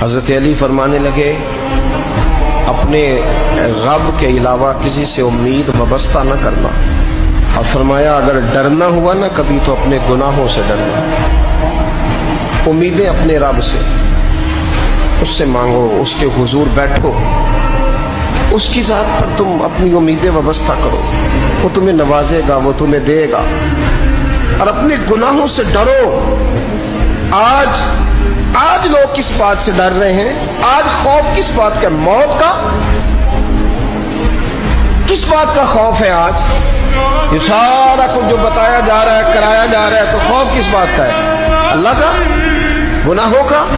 हज़रत अली फरमाने लगे, अपने रब के अलावा किसी से उम्मीद वाबस्ता न करना। और फरमाया, अगर डरना हुआ ना कभी तो अपने गुनाहों से डरना। उम्मीदें अपने रब से, उससे मांगो, उसके हुजूर बैठो, उसकी जात पर तुम अपनी उम्मीदें वाबस्ता करो। वो तुम्हें नवाजेगा, वो तुम्हें देगा। और अपने गुनाहों से डरो। आज लोग किस बात से डर रहे हैं? आज खौफ किस बात का? मौत का? किस बात का खौफ है आज? ये सारा कुछ जो बताया जा रहा है, कराया जा रहा है, तो खौफ किस बात का है? अल्लाह का? गुनाहों का?